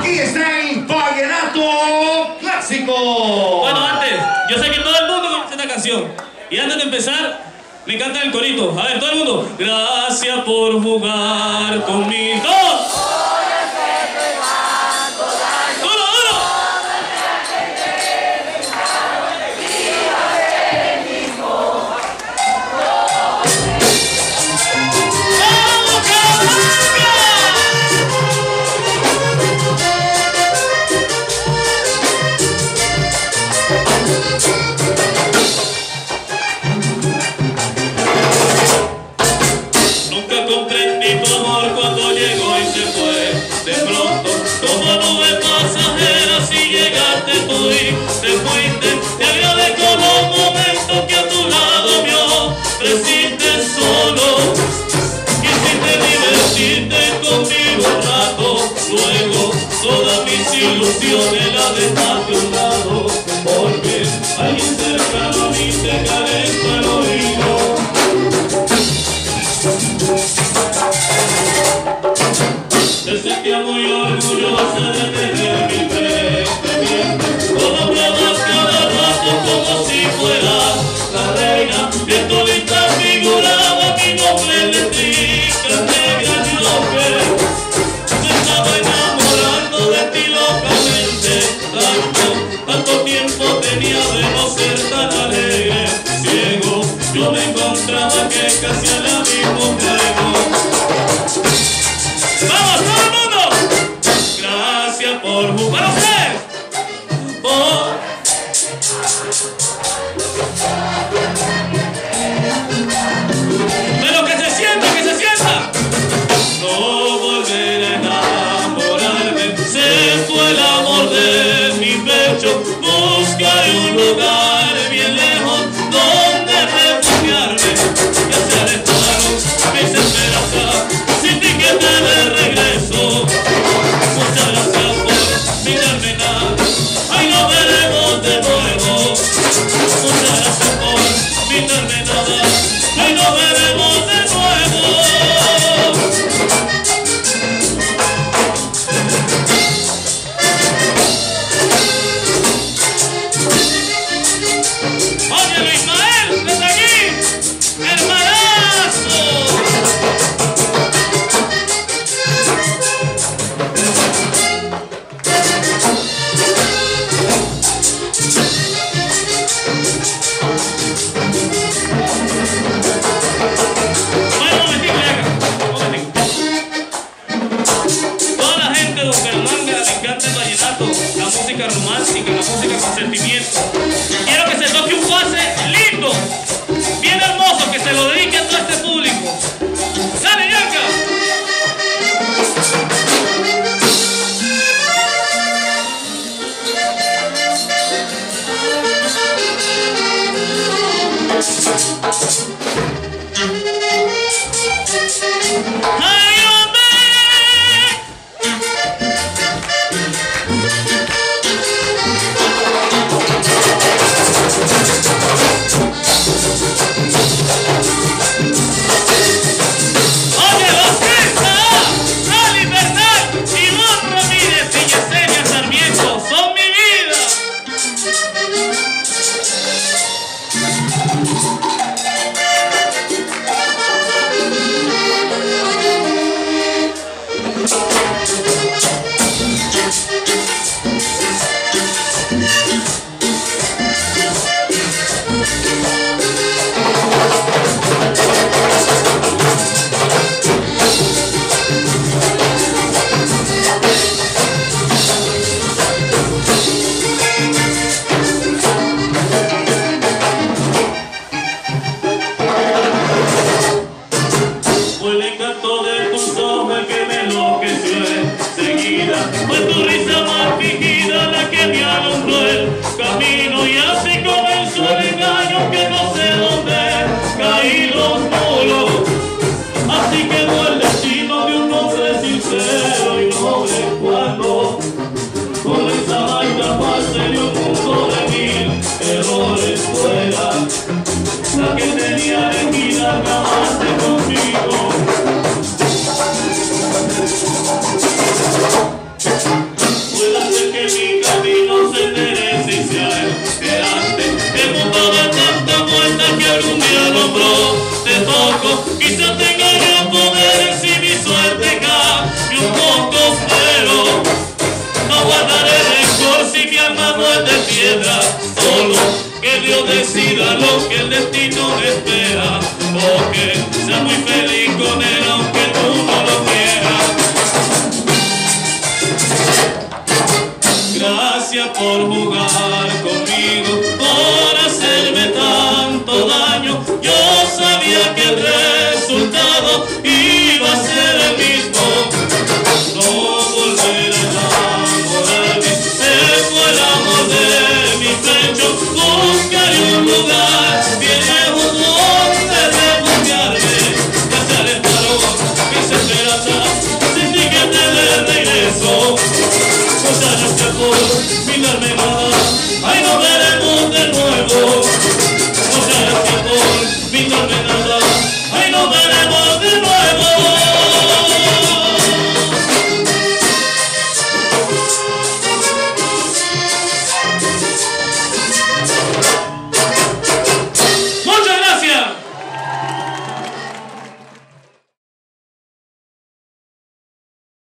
Aquí está el Vallenato Clásico. Bueno, antes, yo sé que todo el mundo conoce esta canción. Y antes de empezar, me encanta el corito. A ver, todo el mundo. Gracias por jugar conmigo. Nunca comprendí tu amor cuando llegó y se fue. De pronto, como nube pasajera, si llegaste tú y te fuiste. Te agradezco los momentos que a tu lado vio. Creciste solo, quisiste divertirte conmigo un rato. Luego, todas mis ilusiones las dejaste a un lado. Porque alguien cercano a mí te calentó el oído. Te sentía muy orgullosa de tener mi pretendiente. Como pruebas cada rato como si fuera la reina. Y en tu vista figuraba mi nombre en letricas negras y lo que me estaba enamorando de ti locamente. Tanto tiempo tenía de no ser tan alegre. Ciego, yo me encontraba que casi a la misma juego. ¡Vamos, todo el mundo! Gracias por jugar. Pero que se sienta, que se sienta. No volveré a enamorarme. Se fue el amor de mi pecho. Buscaré un lugar bien lejos donde refugiarme. Ya se alejaron mis esperanzas. Sin ti que te de regreso. Muchas gracias por mirarme nada. Ay, nos veremos de nuevo. Muchas gracias por mirarme nada. Ay, nos veremos de nuevo. Oye, Ismael, desde aquí, hermanazo. Toda la gente de Bucaramanga le encanta el vallenato, la música romántica, la música con sentimiento. Quiero que se toque un pase lindo, bien hermoso, que se lo dedique a todo este público. ¡Sale, Yanka! ¡Ay, hombre! Oye, Orquesta, Rally Bernal, Iván Ramírez y Yesenia Sarmiento son mi vida. Fue el encanto de tus ojos el que me enloqueció. no es de piedra, solo que Dios decida lo que el destino le espera, porque sea muy feliz con él.